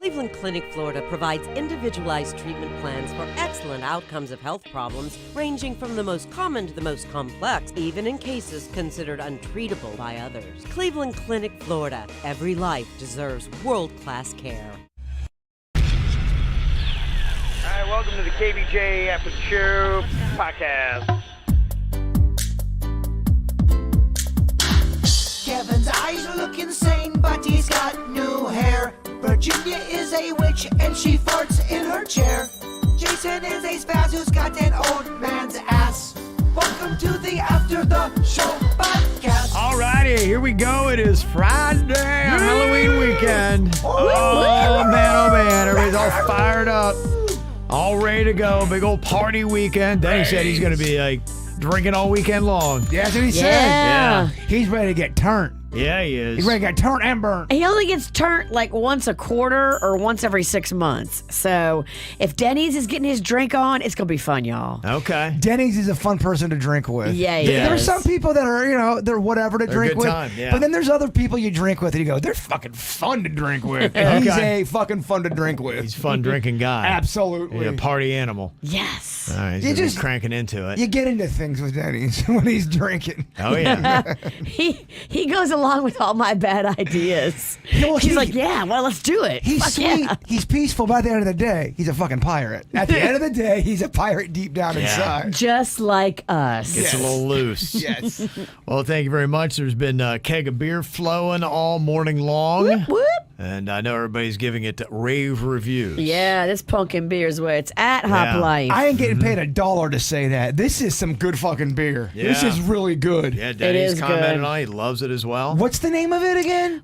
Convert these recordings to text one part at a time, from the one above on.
Cleveland Clinic, Florida provides individualized treatment plans for excellent outcomes of health problems ranging from the most common to the most complex, even in cases considered untreatable by others. Cleveland Clinic, Florida. Every life deserves world-class care. All right, welcome to the KVJ After the Show podcast. Kevin's eyes look insane, but he's got new hair. Virginia is a witch and she farts in her chair. Jason is a spaz who's got an old man's ass. Welcome to the After the Show podcast. All righty, here we go. It is Friday on Halloween weekend. Oh, man. Everybody's all fired up. All ready to go. Big old party weekend. Danny said he's going to be like drinking all weekend long. Yeah, that's what he said. Yeah. He's ready to get turned. Yeah, he is. He's ready to get turned and burnt. He only gets turned like once a quarter or once every 6 months. So if Denny's is getting his drink on, it's going to be fun, y'all. Okay. Denny's is a fun person to drink with. Yeah, he There's is. some people that are, they're whatever to They're a drink good with. time, yeah. But then there's other people you drink with and you go, they're fucking fun to drink with. And he's Okay. a fucking fun to drink with. He's a fun drinking guy. Absolutely. He's a party animal. Yes. All right, he's You gonna be just- cranking into it. You get into things with Denny's when he's drinking. Oh, yeah. He goes along with all my bad ideas. Well, He's he- like, yeah, well, let's do it. He's Fuck sweet. yeah. He's peaceful. By the end of the day, he's a fucking pirate. At the end of the day, he's a pirate deep down inside. Just like us. Gets a little loose. Yes. Well, thank you very much. There's been a keg of beer flowing all morning long. Whoop, whoop. And I know everybody's giving it rave reviews. Yeah, this pumpkin beer is where it's at, Hop Yeah. Life. I ain't getting paid $1 to say that. This is some good fucking beer. This Yeah. is really good. Yeah, Danny's is commented good. on it. He loves it as well. What's the name of it again?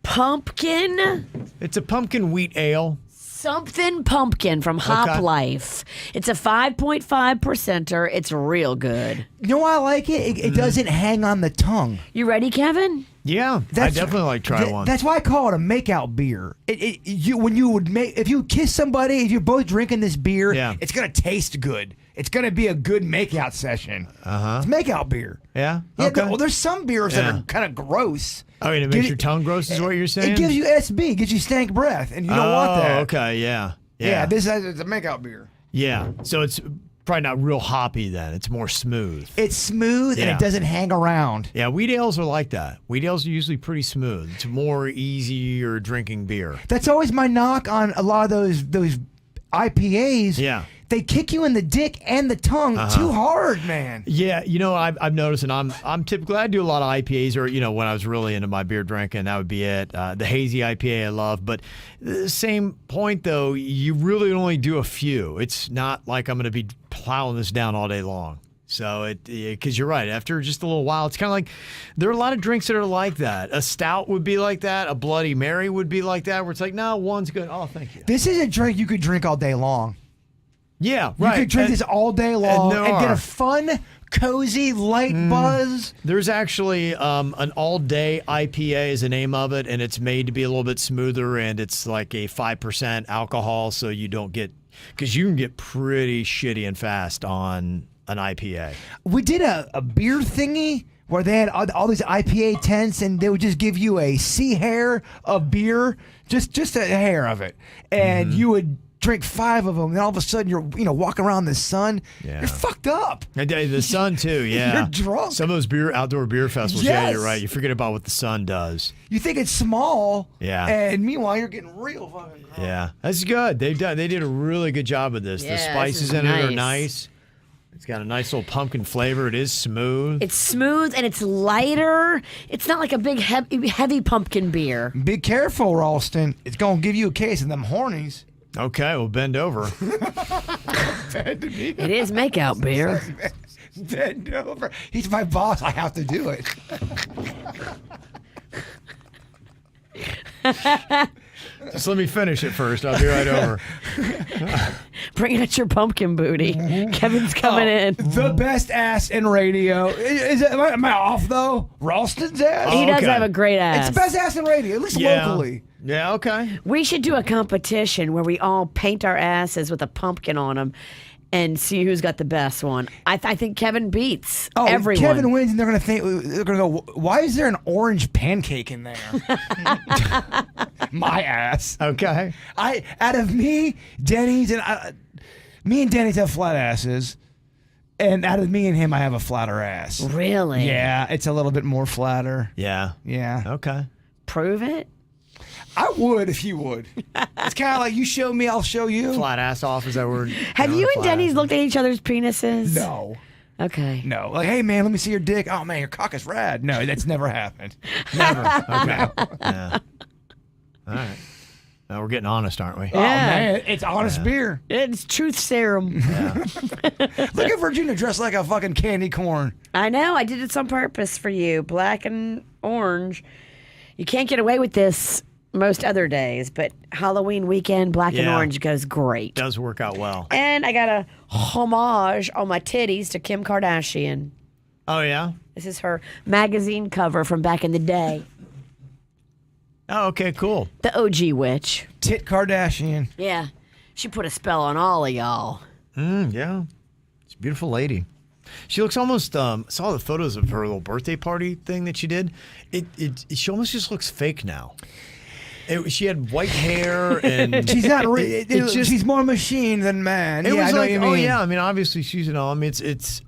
Pumpkin It's a pumpkin wheat ale. something pumpkin from Hop Okay. Life. It's a 5.5%er. It's real good. You know why I like it? It doesn't hang on the tongue. You ready, Kevin? Yeah, I definitely like to try one. That's why I call it a makeout beer. If you kiss somebody, if you're both drinking this beer, Yeah. it's gonna taste good. It's gonna be a good makeout session. It's makeout beer. Yeah? Yeah. Okay. Well, there's some beers that Yeah. are kind of gross. Oh, and it makes your tongue gross is what you're saying? It gives you SB, gives you stank breath, and you don't want that. Okay, yeah. Yeah, this is a makeout beer. Yeah, so it's probably not real hoppy then. It's more smooth. It's smooth and Yeah. it doesn't hang around. Yeah, wheat ales are like that. Wheat ales are usually pretty smooth. It's more easier drinking beer. That's always my knock on a lot of those IPAs. Yeah. They kick you in the dick and the tongue too hard, man. Yeah, I've noticed, and I'm typically, I do a lot of IPAs, or when I was really into my beer drinking, that would be it. The hazy IPA I love, but the same point though, you really only do a few. It's not like I'm going to be plowing this down all day long. So because you're right, after just a little while, it's kind of like there are a lot of drinks that are like that. A stout would be like that. A Bloody Mary would be like that, where it's like, no, one's good. Oh, thank you. This is a drink you could drink all day long. Yeah, You right. could drink this all day long there and get are. a fun, cozy, light buzz. There's actually an all-day IPA is the name of it, and it's made to be a little bit smoother, and it's like a 5% alcohol, so you don't get, because you can get pretty shitty and fast on an IPA. We did a beer thingy where they had all these IPA tents, and they would just give you a sea hair of beer, just a hair of it, and you would drink 5 of them, and all of a sudden you're walking around in the sun. Yeah. You're fucked up. And the sun too, yeah. You're drunk. Some of those outdoor beer festivals, yeah, Yes. you're right. You forget about what the sun does. You think it's small, Yeah. and meanwhile you're getting real fucking drunk. Yeah, that's good. They did a really good job with this. Yeah, The this spices is in it are nice. nice. It's got a nice little pumpkin flavor. It is smooth. It's smooth and it's lighter. It's not like a big heavy pumpkin beer. Be careful, Ralston. It's gonna give you a case of them hornies. Okay, well, bend over. It is makeout beer. Bend over. He's my boss. I have to do it. Just let me finish it first. I'll be right over. Bring out your pumpkin booty. Kevin's coming in. The best ass in radio. Am I off though? Ralston's ass. He does okay. have a great ass. It's the best ass in radio, at least locally. Yeah, okay. We should do a competition where we all paint our asses with a pumpkin on them. and see who's got the best one. I think Kevin beats Oh, everyone. Kevin wins, and they're gonna go. Why is there an orange pancake in there? My ass. Okay. Out of me, Denny's, and me and Denny's have flat asses, and out of me and him, I have a flatter ass. Really? Yeah, it's a little bit more flatter. Yeah. Yeah. Okay. Prove it. I would if you would. It's kind of like you show me, I'll show you. Flat ass off, is that word? Have you and Denny's looked at each other's penises? No. Okay. No. Like, hey, man, let me see your dick. Oh, man, your cock is rad. No, that's never happened. Never. Okay. Yeah. All right. Now we're getting honest, aren't we? Oh, man, it's honest beer. It's truth serum. Look at Virginia dressed like a fucking candy corn. I know. I did this on purpose for you. Black and orange. You can't get away with this most other days, but Halloween weekend, black and Yeah. orange goes great. Does work out well. And I got a homage on my titties to Kim Kardashian. Oh, yeah? This is her magazine cover from back in the day. Oh, okay, cool. The OG witch. Tit Kardashian. Yeah. She put a spell on all of y'all. Yeah. She's a beautiful lady. She looks almost, saw the photos of her little birthday party thing that she did. She almost just looks fake now. She had white hair and She's not. She's more machine than man. it Yeah, was I know like, what you mean. oh yeah, I mean, obviously she's, I mean, it's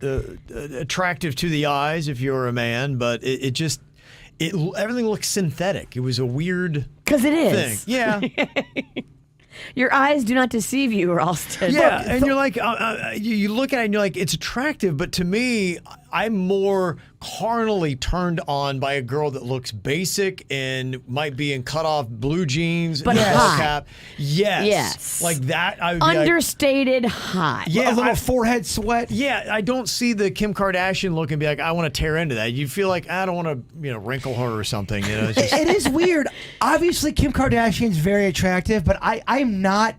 attractive to the eyes if you're a man, but it just, everything looks synthetic. It was a weird Because it thing. is. Yeah. Your eyes do not deceive you, Ralston. Yeah, and you're like, you look at it and you're like, it's attractive, but to me, I'm more carnally turned on by a girl that looks basic and might be in cut-off blue jeans But and a hot. ball cap. Yes. Yes. Like that. I would be like, Understated hot. yeah, A little forehead sweat. yeah, I don't see the Kim Kardashian look and be like, I want to tear into that. You feel like, I don't want to, wrinkle her or something. It's just, It is weird. Obviously, Kim Kardashian's very attractive, but I'm not.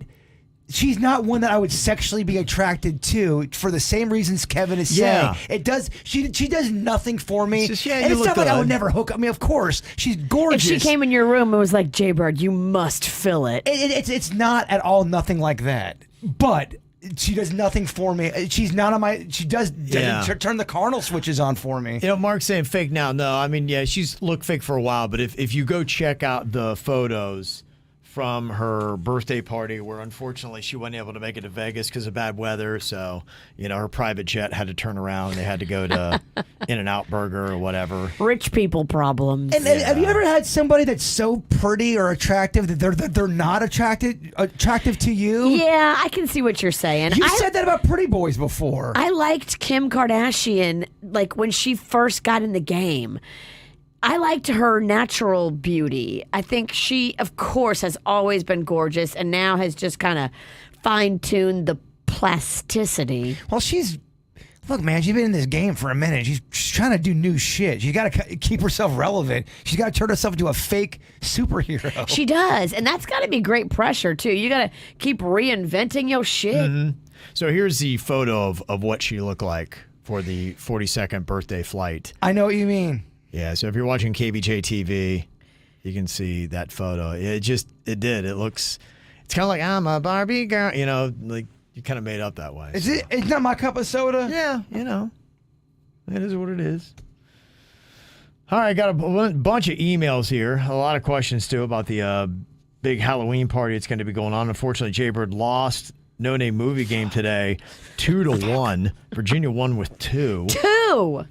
She's not one that I would sexually be attracted to for the same reasons Kevin is Yeah. saying. It does. She does nothing for me. It's just, yeah, and you it's not look like I good. would never hook up. I mean, of course, she's If gorgeous. she came in your room and was like, Jaybird, you must fill it. It's not at all nothing like that. But she does nothing for me. She's not on my. She doesn't Yeah. turn the carnal switches on for me. Mark's saying fake now. No, I mean, yeah, she's looked fake for a while, but if you go check out the photos from her birthday party, where unfortunately she wasn't able to make it to Vegas because of bad weather, so her private jet had to turn around and they had to go to In-N-Out Burger or whatever. Rich people problems. And have you ever had somebody that's so pretty or attractive that they're not attractive to you? Yeah, I can see what you're saying. You said that about pretty boys before. I liked Kim Kardashian like when she first got in the game. I liked her natural beauty. I think she, of course, has always been gorgeous and now has just kind of fine-tuned the plasticity. Well, look, man, she's been in this game for a minute. She's trying to do new shit. She's got to keep herself relevant. She's got to turn herself into a fake superhero. She does, and that's got to be great pressure, too. You got to keep reinventing your shit. Mm-hmm. So here's the photo of what she looked like for the 42nd birthday flight. I know what you mean. Yeah, so if you're watching KVJ TV, you can see that photo. It looks, it's kind of like, I'm a Barbie girl, like you kind of made up that way. It's not my cup of soda. Yeah, it is what it is. All right, got a bunch of emails here. A lot of questions, too, about the big Halloween party that's going to be going on. Unfortunately, Jaybird lost No Name Movie Game today 2-1. Virginia won with 2. 2!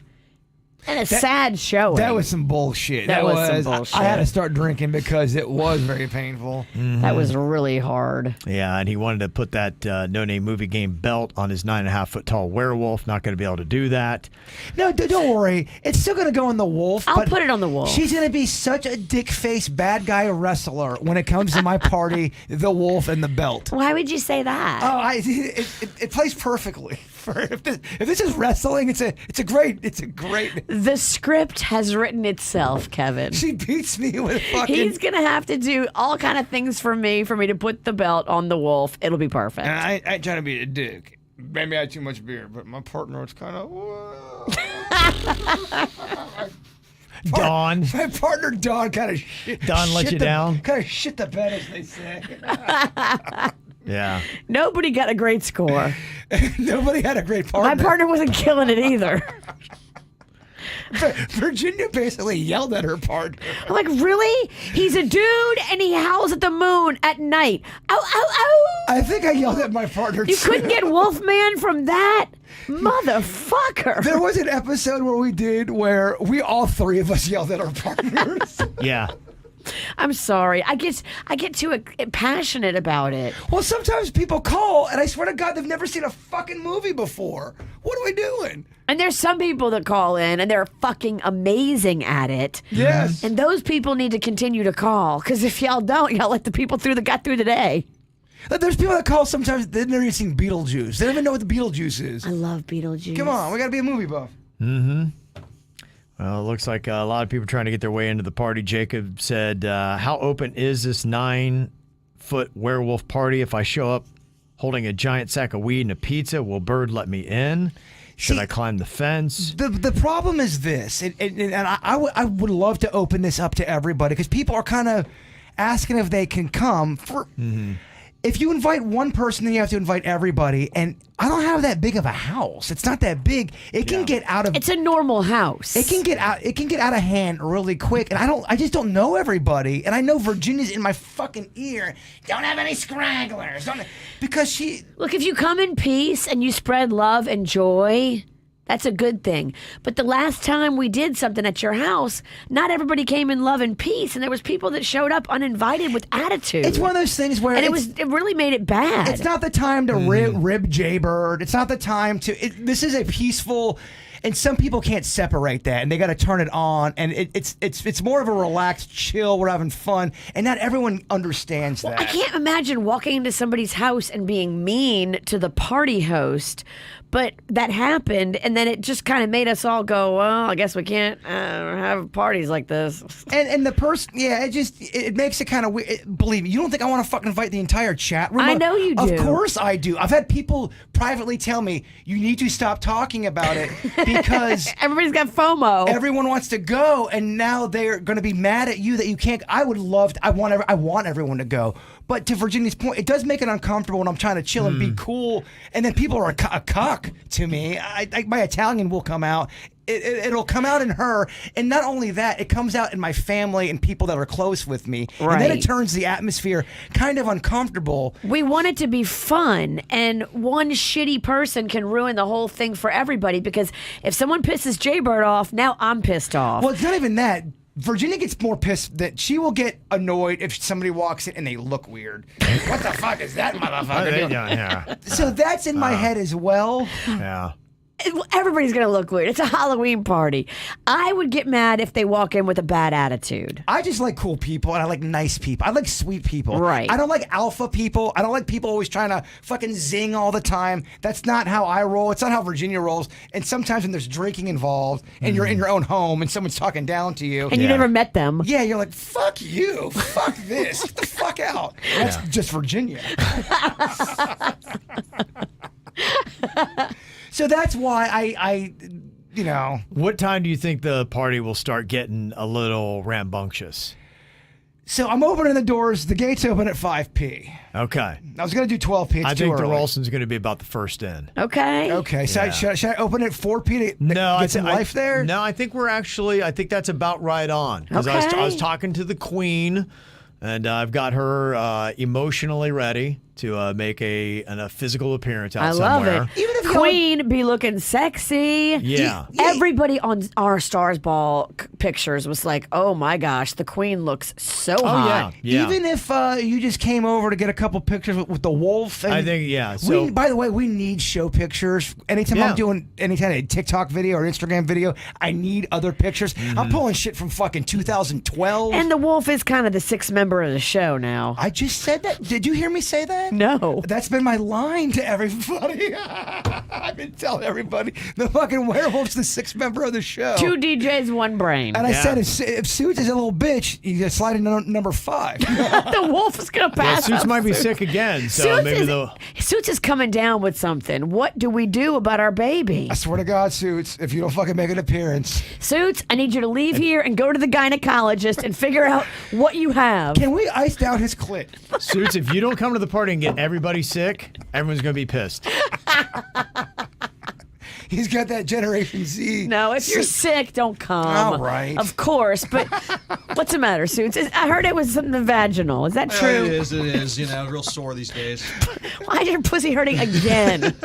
And a sad showing. That was some bullshit. That was some bullshit. I had to start drinking because it was very painful. That was really hard. Yeah, and he wanted to put that No Name Movie Game belt on his 9.5-foot tall werewolf. Not going to be able to do that. No, don't worry. It's still going to go on the wolf. I'll but put it on the wolf. She's going to be such a dick-faced bad guy wrestler when it comes to my party, the wolf and the belt. Why would you say that? Oh, it plays perfectly. If this is wrestling, it's a great. The script has written itself, Kevin. She beats me with fucking. He's gonna have to do all kind of things for me to put the belt on the wolf. It'll be perfect. And I ain't trying to be a dick. Maybe I had too much beer, but my partner was kind of. Dawn. My partner Dawn kind of shit. Dawn let you down? Kind of shit the bed, as they say. Yeah. Nobody got a great score. Nobody had a great partner. My partner wasn't killing it either. Virginia basically yelled at her partner. I'm like, really? He's a dude and he howls at the moon at night. Ow, ow, ow. I think I yelled at my partner You too. couldn't get Wolfman from that? Motherfucker. There was an episode where we all three of us yelled at our partners. Yeah. I'm sorry. I get too passionate about it. Well, sometimes people call, and I swear to God, they've never seen a fucking movie before. What are we doing? And there's some people that call in and they're fucking amazing at it. Yes. And those people need to continue to call, because if y'all don't, y'all let the people through that got through today. There's people that call sometimes they've never even seen Beetlejuice. They don't even know what the Beetlejuice is. I love Beetlejuice. Come on, we got to be a movie buff. Well, it looks like a lot of people trying to get their way into the party. Jacob said, how open is this 9-foot werewolf party? If I show up holding a giant sack of weed and a pizza, will Bird let me in? Should I climb the fence? The problem is this, and I would love to open this up to everybody, because people are kind of asking if they can come. If you invite one person, then you have to invite everybody, and I don't have that big of a house. It's not that big. It can get out of. It's a normal house. It can get out of hand really quick, and I just don't know everybody. And I know Virginia's in my fucking ear. Don't have any scragglers. Because she. Look, if you come in peace and you spread love and joy, that's a good thing. But the last time we did something at your house, not everybody came in love and peace, and there was people that showed up uninvited with attitude. It's one of those things where and it really made it bad. It's not the time to rib Jaybird. It's not the time to. This is a peaceful. And some people can't separate that, and they got to turn it on. And it's more of a relaxed, chill. We're having fun, and not everyone understands that. I can't imagine walking into somebody's house and being mean to the party host, but that happened, and then it just kind of made us all go, well, I guess we can't have parties like this. And the person, yeah, it makes it kind of weird. Believe me, you don't think I want to fucking invite the entire chat room? I know you do. Of course I do. I've had people privately tell me, you need to stop talking about it because everybody's got FOMO. Everyone wants to go, and now they're going to be mad at you that you can't. I want everyone to go. But to Virginia's point, it does make it uncomfortable when I'm trying to chill and be cool, and then people are a cuck to me. My Italian will come out. It'll come out in her, and not only that, it comes out in my family and people that are close with me. Right. And then it turns the atmosphere kind of uncomfortable. We want it to be fun, and one shitty person can ruin the whole thing for everybody, because if someone pisses Jaybird off, now I'm pissed off. Well, it's not even that. Virginia gets more pissed that she will get annoyed if somebody walks in and they look weird. What the fuck is that motherfucker doing? Yeah. So that's in my head as well. Yeah. Everybody's going to look weird. It's a Halloween party. I would get mad if they walk in with a bad attitude. I just like cool people, and I like nice people. I like sweet people. Right. I don't like alpha people. I don't like people always trying to fucking zing all the time. That's not how I roll. It's not how Virginia rolls. And sometimes when there's drinking involved and you're in your own home and someone's talking down to you. And you never met them. Yeah, you're like, fuck you. Fuck this. Get the fuck out. That's just Virginia. So that's why I What time do you think the party will start getting a little rambunctious? So I'm opening the doors. The gates open at 5p. Okay. I was going to do 12p. It's I too think the early. Ralston's going to be about the first in. Okay. Okay. So Yeah. should I open it at 4p to No, get some life there? No, I think I think that's about right on. Because I Okay. was talking to the Queen, and I've got her emotionally ready to make a physical appearance out I love somewhere. it. Even if you Queen be looking sexy. Yeah. Everybody on our Stars Ball pictures was like, oh my gosh, the Queen looks so Oh, hot. yeah. Even if you just came over to get a couple pictures with the wolf. And I think, yeah. So, by the way, we need show pictures. Anytime I'm doing any kind of TikTok video or Instagram video, I need other pictures. I'm pulling shit from fucking 2012. And the wolf is kind of the sixth member of the show now. I just said that. Did you hear me say that? No. That's been my line to everybody. I've been telling everybody the fucking werewolf's the sixth member of the show. 2 DJs, 1 brain. And I said, if Suits is a little bitch, you gotta slide into number 5. The wolf is going to pass Suits out. might be sick again, so Suits is coming down with something. What do we do about our baby? I swear to God, Suits, if you don't fucking make an appearance. Suits, I need you to leave here and go to the gynecologist and figure out what you have. Can we ice down his clit? Suits, if you don't come to the party and get everybody sick, everyone's going to be pissed. He's got that Generation Z. No, if you're sick, don't come. All right. Of course, but what's the matter, Suits? I heard it was something vaginal. Is that true? It is. You know, real sore these days. Why is your pussy hurting again?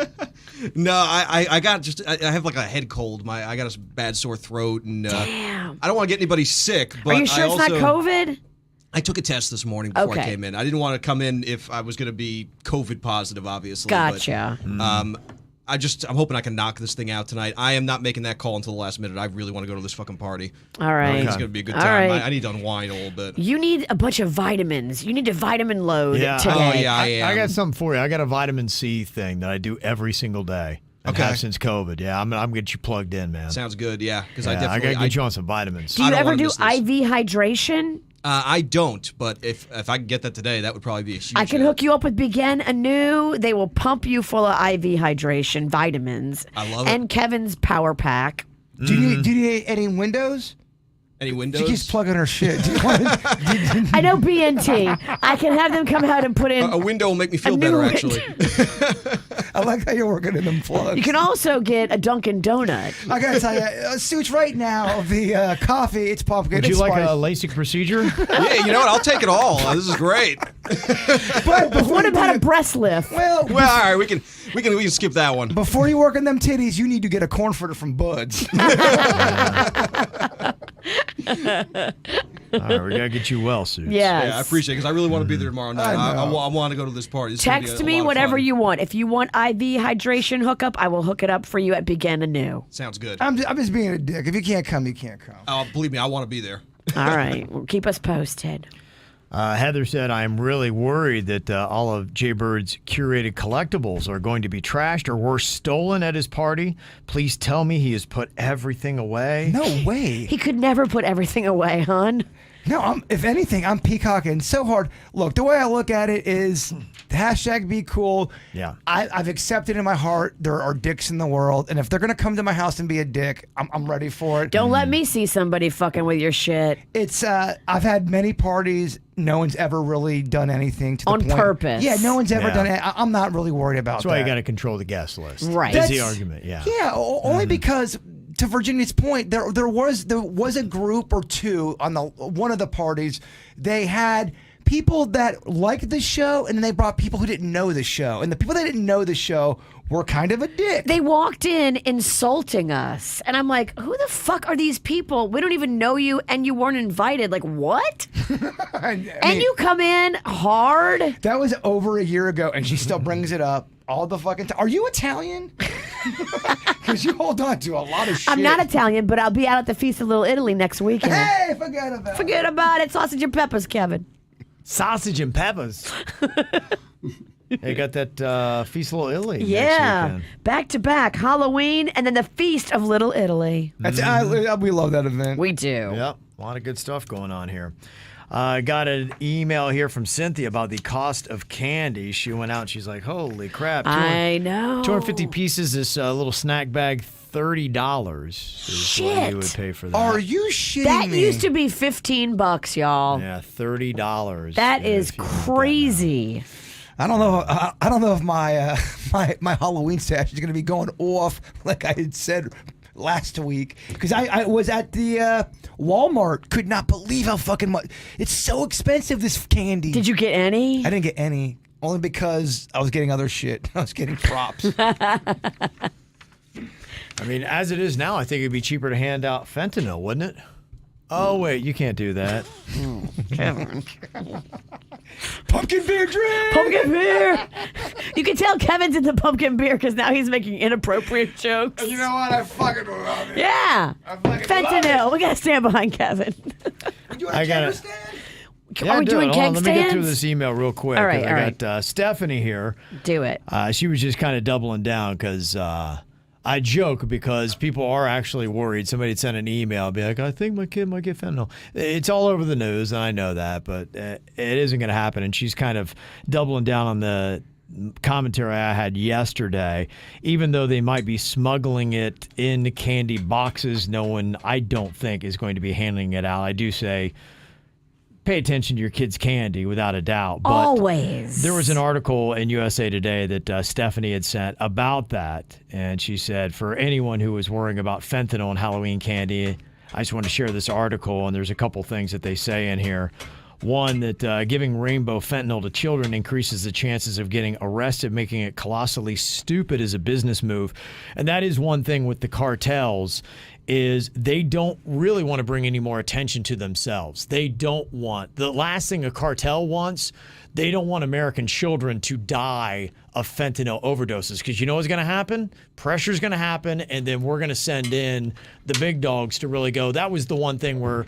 No, I got I have like a head cold. I got a bad sore throat, and Damn. I don't want to get anybody sick. But Are you sure it's not COVID? I took a test this morning before I Okay. came in. I didn't want to come in if I was going to be COVID positive, obviously. Gotcha. But, I'm hoping I can knock this thing out tonight. I am not making that call until the last minute. I really want to go to this fucking party. All right. It's going to be a good All time. right. I need to unwind a little bit. You need a bunch of vitamins. You need a vitamin load Yeah. today. Oh, yeah, I am. I got something for you. I got a vitamin C thing that I do every single day. And Okay. have since COVID. Yeah, I'm going to get you plugged in, man. Sounds good, yeah. Because Yeah, I I definitely... got to get you on some vitamins. Do you I don't ever wanna do miss this. IV hydration? I don't, but if I can get that today, that would probably be a huge I can help. hook you up with Begin Anew. They will pump you full of IV hydration, vitamins. I love it. And Kevin's Power Pack. Do you need any windows? Any windows? She keeps plugging her shit. Do you want to, I know BNT. I can have them come out and put in. A window will make me feel new better, window. actually. I like how you're working in them plugs. You can also get a Dunkin' Donut. I gotta tell you, Suits, right now, the coffee, it's pumpkin. Would you it's like spice. a LASIK procedure? Yeah, you know what? I'll take it all. This is great. But before What you about do a breast lift? Well, Well, all right, we can skip that one. before you work on them titties, you need to get a corn fritter from Bud's. All right, we got to get you well, Suits. Yes. Yeah, I appreciate it because I really want to be there tomorrow night. I know. I want to go to this party. This is gonna be Text a me lot of whatever fun. you want. If you want IV hydration hookup, I will hook it up for you at Begin Anew. Sounds good. I'm just being a dick. If you can't come, you can't come. Oh, believe me, I want to be there. All right. Well, keep us posted. Heather said, I am really worried that all of Jay Bird's curated collectibles are going to be trashed or worse, stolen at his party. Please tell me he has put everything away. No way. He could never put everything away, hon. No, if anything, I'm peacocking so hard. Look, the way I look at it is hashtag be cool. Yeah. I've accepted in my heart there are dicks in the world, and if they're gonna come to my house and be a dick, I'm ready for it. Don't let me see somebody fucking with your shit. It's I've had many parties. No one's ever really done anything to the On point. purpose. Yeah, no one's ever Yeah. done it. I'm not really worried about That's that. why you got to control the guest list. Right. Is the That's- argument, yeah. Yeah, only because to Virginia's point, there was a group or two on one of the parties. They had people that liked the show, and then they brought people who didn't know the show, and the people that didn't know the show were kind of a dick. They walked in insulting us. And I'm like, who the fuck are these people? We don't even know you and you weren't invited. Like, what? I mean, And you come in hard? that was over a year ago, and she still brings it up all the fucking time. Are you Italian? Because you hold on to a lot of shit. I'm not Italian, but I'll be out at the Feast of Little Italy next weekend. Hey, forget about it. Forget about it. Sausage and peppers, Kevin. Sausage and peppers. They got that Feast of Little Italy next Yeah. weekend. Back to back. Halloween and then the Feast of Little Italy. That's, we love that event. We do. Yep, a lot of good stuff going on here. I got an email here from Cynthia about the cost of candy. She went out and she's like, holy crap. I know. 250 pieces, this little snack bag, $30 is what you would Shit. pay for that. Are you shitting That me? used to be $15, y'all. Yeah, $30. That Yeah, is if you want that crazy. I don't know. I don't know if my my Halloween stash is going to be going off like I had said last week, because I was at the Walmart. Could not believe how fucking much it's so expensive. This candy. Did you get any? I didn't get any, only because I was getting other shit. I was getting props. I mean, as it is now, I think it'd be cheaper to hand out fentanyl, wouldn't it? Oh, wait, you can't do that. Pumpkin beer drink. Pumpkin beer. You can tell Kevin's into pumpkin beer because now he's making inappropriate jokes. You know what? I fucking love it. Yeah. I fucking love Fentanyl. We got to stand behind Kevin. You want I a got camera it. stand? Are we do doing it. Hold on, keg let me get through stands? this email real quick. All right, 'cause I got Stephanie here. Do it. She was just kind of doubling down because I joke because people are actually worried. Somebody had sent an email, be like, I think my kid might get fentanyl. It's all over the news, and I know that, but it isn't going to happen. And she's kind of doubling down on the commentary I had yesterday. Even though they might be smuggling it in candy boxes, no one, I don't think, is going to be handing it out. I do say, pay attention to your kids' candy, without a doubt. But Always. there was an article in USA Today that Stephanie had sent about that, and she said, for anyone who was worrying about fentanyl and Halloween candy, I just want to share this article, and there's a couple things that they say in here. One, that giving rainbow fentanyl to children increases the chances of getting arrested, making it colossally stupid as a business move. And that is one thing with the cartels, is they don't really want to bring any more attention to themselves. They don't want, the last thing a cartel wants, they don't want American children to die of fentanyl overdoses, because you know what's going to happen? Pressure's going to happen, and then we're going to send in the big dogs to really go. That was the one thing where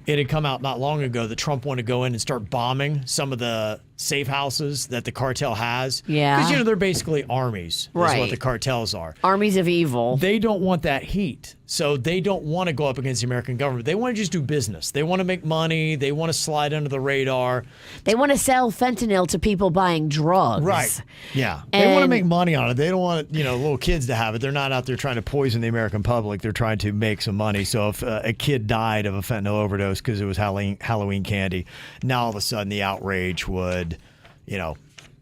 it had come out not long ago that Trump wanted to go in and start bombing some of the safe houses that the cartel has. Yeah. Because, you know, they're basically armies, is Right. what the cartels are. Armies of evil. They don't want that heat. So they don't want to go up against the American government. They want to just do business. They want to make money. They want to slide under the radar. They want to sell fentanyl to people buying drugs. Right. Yeah. They want to And- make money on it. They don't want, little kids to have it. They're not out there trying to poison the American public. They're trying to make some money. So if a kid died of a fentanyl overdose because it was Halloween candy, now all of a sudden the outrage would,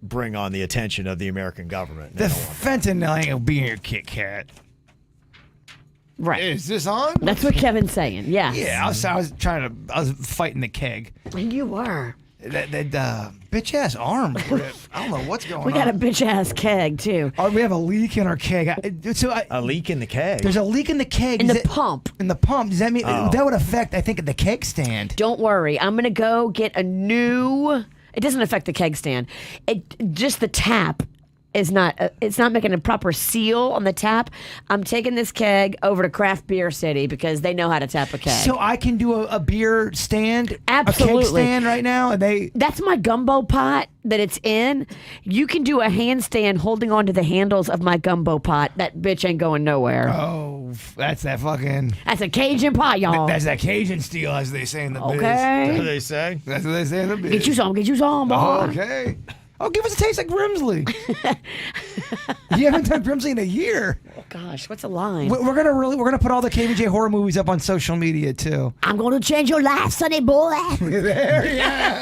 bring on the attention of the American government. The fentanyl ain't gonna be in your Kit Kat. Right. Is this on? That's what Kevin's saying. Yes. Yeah, I was fighting the keg. You were. That bitch ass arm grip. I don't know what's going We on. got a bitch ass keg too. Oh, we have a leak in our keg. A leak in the keg. There's a leak in the keg. In Does the pump. In the pump. Does that mean that would affect? I think the keg stand. Don't worry. I'm gonna go get a new. It doesn't affect the keg stand. Just the tap is not. It's not making a proper seal on the tap. I'm taking this keg over to Craft Beer City because they know how to tap a keg. So I can do a beer stand, Absolutely. a keg stand right now, and they. That's my gumbo pot that it's in. You can do a handstand holding onto the handles of my gumbo pot. That bitch ain't going nowhere. Oh, that's that fucking. That's a Cajun pot, y'all. That's that Cajun steel, as they say in the biz. Okay. What do they say? That's what they say in the biz. Get you some, boy. Okay. Oh, give us a taste like Grimsley. You haven't done Grimsley in a year. Oh, gosh, what's a line? We're gonna put all the KVJ horror movies up on social media too. I'm going to change your life, sonny boy. There you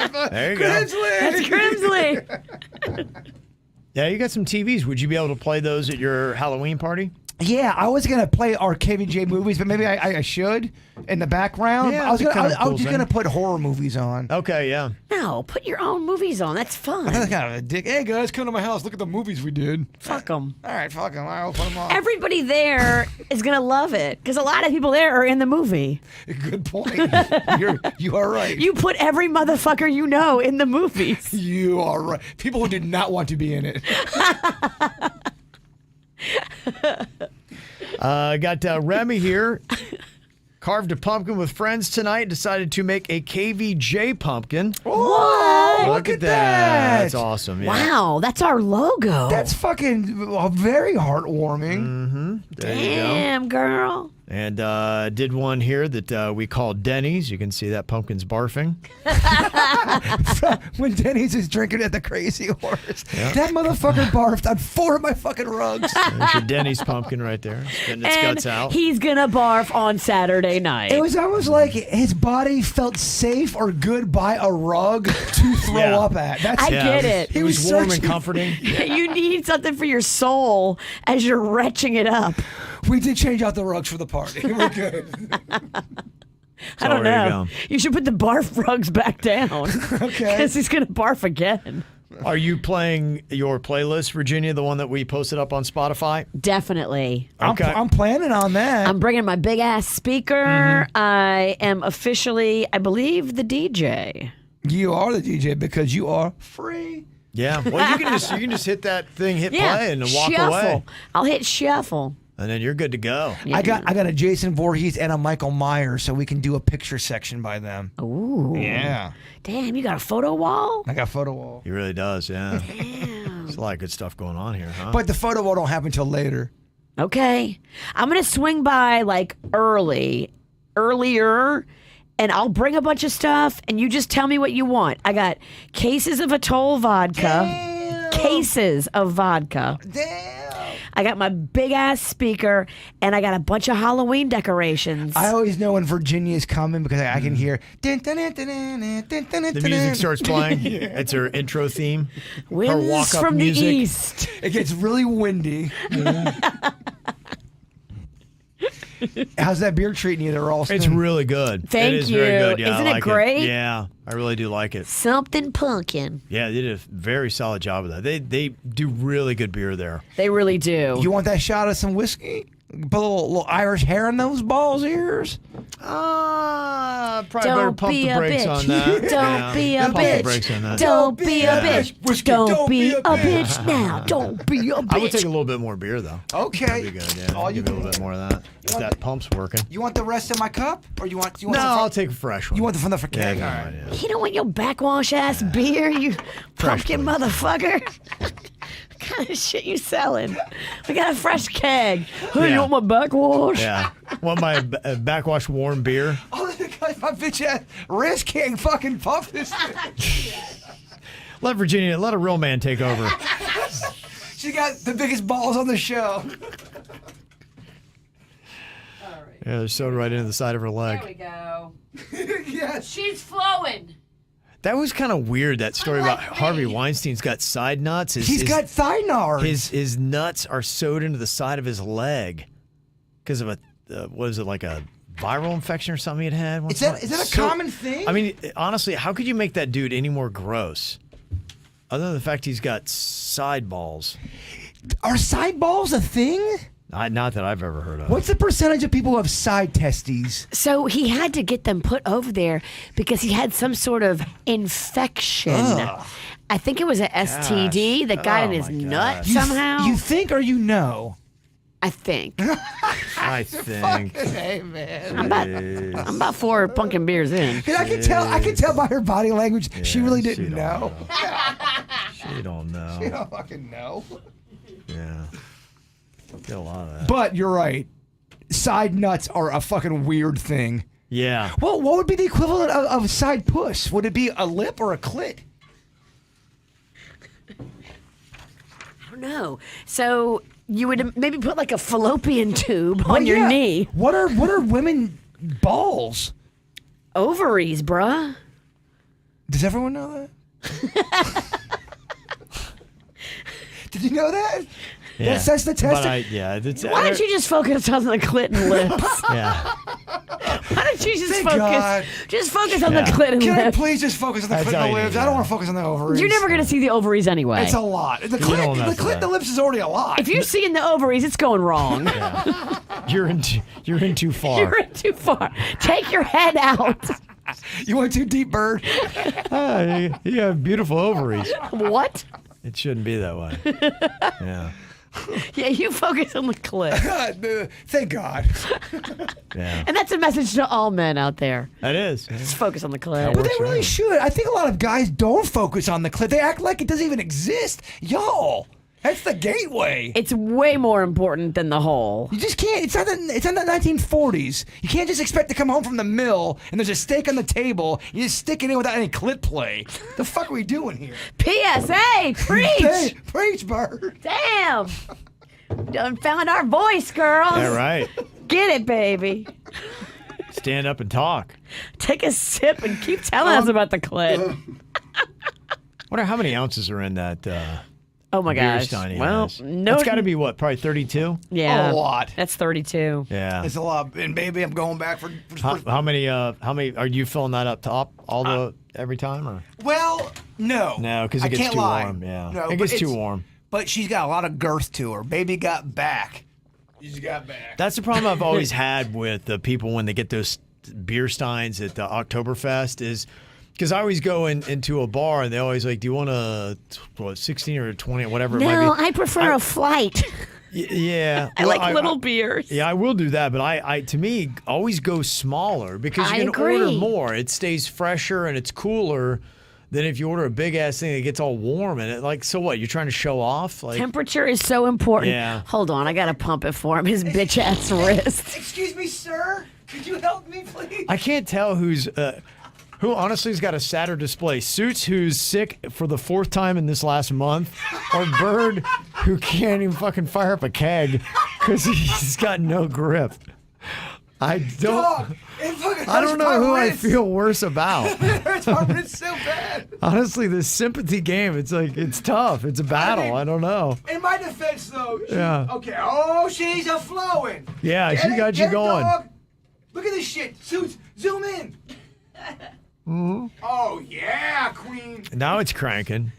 go. Grimsley. That's Grimsley. Yeah, you got some TVs. Would you be able to play those at your Halloween party? Yeah, I was gonna play our KVJ movies, but maybe I should in the background. Yeah, I was that'd be gonna, kinda I cool was just thing. gonna put horror movies on. Okay, yeah. No, put your own movies on. That's That's fun. kind of a dick. Hey guys, come to my house. Look at the movies we did. Fuck them. All right, fuck them. I'll put them on. Everybody there is going to love it because a lot of people there are in the movie. Good point. You are right. You put every motherfucker you know in the movies. You are right. People who did not want to be in it. Got Remy here. Carved a pumpkin with friends tonight. Decided to make a KVJ pumpkin. What? Look at that. That's awesome. Yeah. Wow, that's our logo. That's fucking very heartwarming. There you go. Damn, girl. And did one here that we call Denny's. You can see that pumpkin's barfing. When Denny's is drinking at the Crazy Horse, that motherfucker barfed on 4 of my fucking rugs. There's your Denny's pumpkin right there. Spitting its And guts out. he's going to barf on Saturday night. It was almost like his body felt safe or good by a rug to throw Yeah. up at. That's I get it. It was warm and searching- comforting. You need something for your soul as you're retching it up. We did change out the rugs for the party. We're good. I don't there you know. go. You should put the barf rugs back down. Okay. Because he's going to barf again. Are you playing your playlist, Virginia, the one that we posted up on Spotify? Definitely. Okay. I'm planning on that. I'm bringing my big ass speaker. I am officially, I believe, the DJ. You are the DJ because you are free. Yeah. Well, you can just hit that thing, hit Yeah. play, and walk shuffle. away. I'll hit shuffle. and then you're good to go. I got a Jason Voorhees and a Michael Myers, so we can do a picture section by them. Ooh. Yeah. Damn, you got a photo wall? I got a photo wall. He really does, yeah. Damn. There's a lot of good stuff going on here, huh? But the photo wall don't happen till later. Okay. I'm going to swing by like earlier, and I'll bring a bunch of stuff, and you just tell me what you want. I got cases of Atoll vodka. Damn. Cases of vodka. Damn. I got my big ass speaker, and I got a bunch of Halloween decorations. I always know when Virginia is coming because I can hear. The music starts playing. It's her intro theme. Winds walk-up from music. the east. It gets really windy. How's that beer treating you, there, Ralston? It's really good. Thank it is very you. good. Yeah, Isn't I it like great? Yeah, I really do like it. Something pumpkin. Yeah, they did a very solid job of that. They do really good beer there. They really do. You want that shot of some whiskey? Put a little Irish hair in those balls ears? Probably better Don't pump be the a brakes bitch. on that. Don't be a Pump the bitch. brakes on that. Don't be a bitch. Whiskey, Don't be a bitch now. Don't be a bitch. I would take a little bit more beer though. Okay. That'd be good. Yeah, All you give me a can- little bit more of that. If that pump's working. You want the rest of my cup, or you want? No, I'll take a fresh one. You want the from the Yeah, keg? never All right. mind, yeah. You don't want your backwash ass beer, you pumpkin please. motherfucker. What kind of shit you selling? We got a fresh keg. Hey, Yeah. you want my backwash? Yeah. Want my backwash warm beer? Oh, because my bitch ass wrist can't fucking pump this thing. Let a real man take over. She got the biggest balls on the show. Yeah, they're sewed right into the side of her leg. go. Yes. She's flowing. That was kind of weird. That story about Harvey Weinstein's got side nuts. He's got thigh nards. His nuts are sewed into the side of his leg because of a what is it, like a viral infection or something he had? Is that a common thing? I mean, honestly, how could you make that dude any more gross? Other than the fact he's got side balls. Are side balls a thing? Not that I've ever heard of. What's the percentage of people who have side testes? So he had to get them put over there because he had some sort of infection. Ugh. I think it was a STD that got in Oh his my nut gosh. somehow. You think or you know? I think. I think. Hey man. I'm about 4 pumpkin beers in. I can tell by her body language she really didn't know. She don't know. I don't fucking know. Yeah. Get a lot of that. But you're right. Side nuts are a fucking weird thing. Yeah. Well, what would be the equivalent of side puss? Would it be a lip or a clit? I don't know. So you would maybe put like a fallopian tube on your Yeah. knee. What are women balls? Ovaries, bruh. Does everyone know that? Did you know that? Yeah. That's the test. Why don't you just focus on the clit and lips? Yeah. Why don't you just Thank focus? God. Just focus on Yeah. the clit and Can I lips. please just focus on the That's clit all and you the need, lips? I don't want to focus on the ovaries. You're never going to see the ovaries anyway. It's a lot. The don't clit, mess the with clit, that. the lips is already a lot. If you're seeing the ovaries, it's going wrong. You're in too far. You're in too far. Take your head out. You went too deep, bird. You have beautiful ovaries. What? It shouldn't be that way. Yeah. Yeah, you focus on the clit. Thank God. Yeah. And that's a message to all men out there. That is. Just focus on the clit. But they really should. I think a lot of guys don't focus on the clit. They act like it doesn't even exist. Y'all, that's the gateway. It's way more important than the hole. You just can't. It's not the 1940s. You can't just expect to come home from the mill and there's a steak on the table. You just stick it in without any clit play. The fuck are we doing here? PSA, preach. Hey, preach, bird. Damn. Done found our voice, girls. Yeah, right. Get it, baby. Stand up and talk. Take a sip and keep telling us about the clit. Wonder how many ounces are in that Oh my beer gosh. stein he Well, has. no. It's got to be what? Probably 32. Yeah. A lot. That's 32. Yeah. It's a lot. And baby, I'm going back for How many are you filling that up top every time or? Well, no. No, because I it gets can't too lie. warm. Yeah. No, it but gets too it's- warm. But she's got a lot of girth to her. Baby got back. She's got back. That's the problem I've always had with the people when they get those beer steins at the Oktoberfest is because I always go into a bar and they always like, do you want a 16 or a 20 or whatever it might No, be? I prefer a flight. Yeah. I like little beers. Yeah, I will do that, but I to me always go smaller because I you can agree. order more. It stays fresher and it's cooler than if you order a big ass thing that gets all warm and it like so what? You're trying to show off? Like Temperature is so important. Yeah. Hold on, I gotta pump it for him. His bitch ass wrist. Excuse me, sir. Could you help me, please? I can't tell who honestly has got a sadder display. Suits, who's sick for the 4th time in this last month, or Bird, who can't even fucking fire up a keg because he's got no grip. I don't. Dog, it fucking I don't hurts know my who I wrist. feel worse about. It hurts my wrist so bad. Honestly, this sympathy game, it's like, it's tough. It's a battle. I don't know. In my defense, though. Yeah. Okay. Oh, she's a flowing. Yeah, she got you Get it, going. dog. Look at this shit. Suits, zoom in. Mm-hmm. Oh, yeah, queen. Now it's cranking.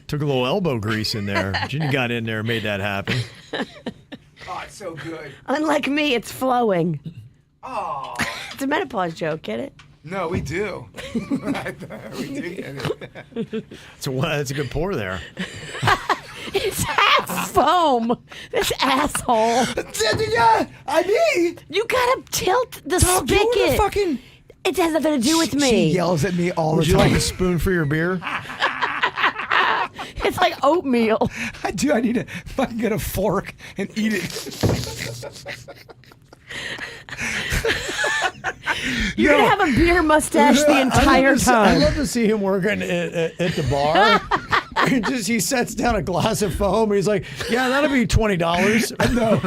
Took a little elbow grease in there. Ginny got in there and made that happen. Oh, it's so good. Unlike me, it's flowing. Oh. It's a menopause joke, get it? No, we do. We do get it. That's a good pour there. It's half foam. This asshole. Yeah, I mean, You gotta tilt the dog, you spigot. wanna fucking. It has nothing to do with She me. yells at me all Would the you time. like a spoon for your beer? It's like oatmeal. I do. I need to fucking get a fork and eat it. You're gonna have a beer mustache the entire I time. love to see him working at the bar. He sets down a glass of foam and he's like, "Yeah, that'll be $20." No,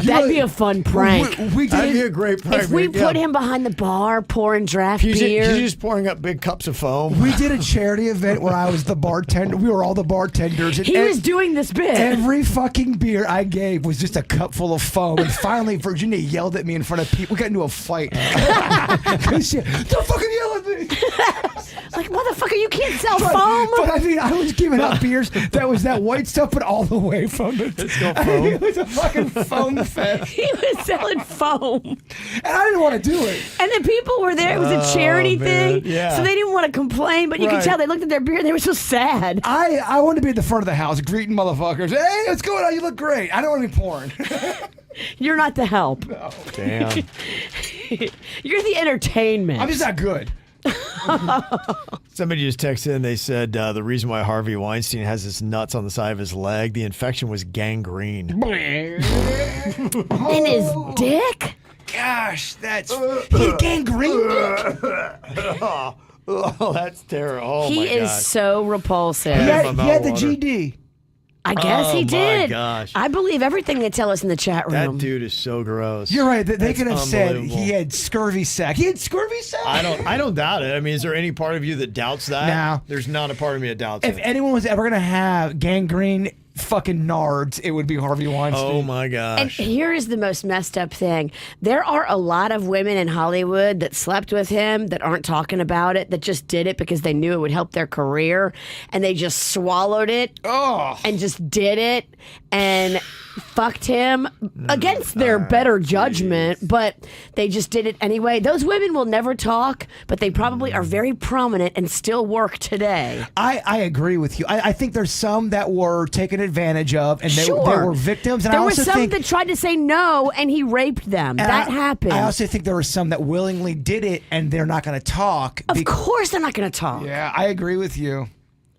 That'd be a fun prank. We that'd be a did. great prank. If we Yeah. put him behind the bar pouring draft he's beer, just pouring up big cups of foam. We did a charity event where I was the bartender. We were all the bartenders. And he was doing this bit. every fucking beer I gave was just a cup full of foam. And finally, Virginia yelled at me in front of people. We got into a fight. 'Cause she, don't fucking yell at me. Like, motherfucker, you can't sell foam. But I mean, I was giving out beers that was that white stuff, but all the way from it. It's no foam. It was a fucking foam fest. He was selling foam. And I didn't want to do it. And the people were there. It was a charity man. thing. Yeah. So they didn't want to complain, but you could Right. tell they looked at their beer and they were so sad. I wanted to be at the front of the house greeting motherfuckers. Hey, what's going on? You look great. I don't want to be pouring. You're not the help. Damn. You're the entertainment. I'm just not good. Somebody just texted in. They said the reason why Harvey Weinstein has his nuts on the side of his leg, the infection was gangrene. In his dick? Gosh, that's he had gangrene. Oh, that's terrible. Oh He my is God. so repulsive. He Yeah. had, my he had the mouth water. GD. I guess Oh, he my did. gosh. I believe everything they tell us in the chat That room. dude is so gross. You're right. They That's could have said unbelievable. he had scurvy sack. He had scurvy sack. I don't doubt it. I mean, is there any part of you that doubts that? No. There's not a part of me that doubts If it. anyone was ever gonna have gangrene fucking nards, it would be Harvey Weinstein. Oh my And gosh. here is the most messed up thing. There are a lot of women in Hollywood that slept with him that aren't talking about it, that just did it because they knew it would help their career. And they just swallowed it Oh. and just did it and fucked him against their better judgment, but they just did it anyway. Those women will never talk, but they probably are very prominent and still work today. I agree with you. I think there's some that were taken advantage of and they Sure. were victims. And There I were also some think that tried to say no and he raped them. and That happened. I also think there were some that willingly did it and they're not going to talk. Of course they're not going to talk. Yeah, I agree with you.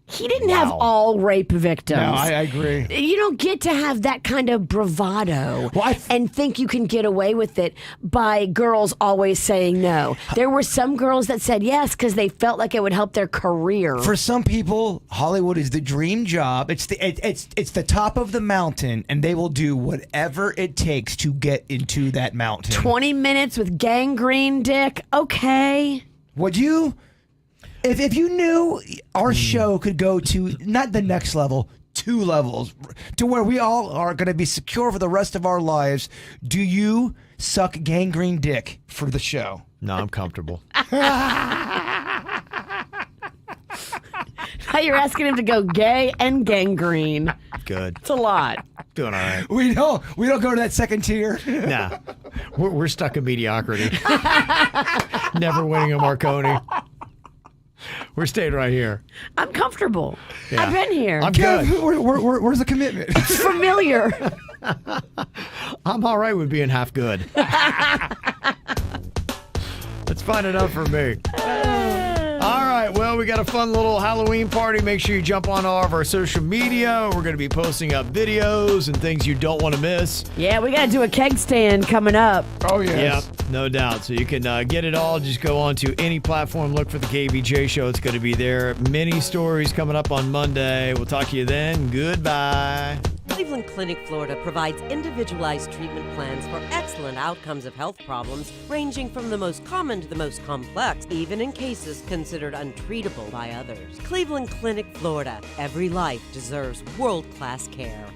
He didn't have all rape victims. No, I agree. You don't get to have that kind of bravado Well, and think you can get away with it by girls always saying no. There were some girls that said yes because they felt like it would help their career. For some people, Hollywood is the dream job. It's the top of the mountain, and they will do whatever it takes to get into that mountain. 20 minutes with gangrene dick, okay. Would you? If you knew our show could go to not the next level, 2 levels, to where we all are going to be secure for the rest of our lives, do you suck gangrene dick for the show? No, I'm comfortable. Now you're asking him to go gay and gangrene. Good. It's a lot. Doing all right. We don't go to that second tier. Nah. We're stuck in mediocrity. Never winning a Marconi. We're staying right here. I'm comfortable. Yeah. I've been here. I'm Kev, good. where's the commitment? It's familiar. I'm all right with being half good. That's fine enough for me. All right, well, we got a fun little Halloween party. Make sure you jump on all of our social media. We're going to be posting up videos and things you don't want to miss. Yeah, we got to do a keg stand coming up. Oh, yes. Yep, no doubt. So you can get it all. Just go on to any platform. Look for the KVJ show. It's going to be there. Many stories coming up on Monday. We'll talk to you then. Goodbye. Cleveland Clinic, Florida provides individualized treatment plans for excellent outcomes of health problems, ranging from the most common to the most complex, even in cases considered untreatable by others. Cleveland Clinic, Florida. Every life deserves world-class care.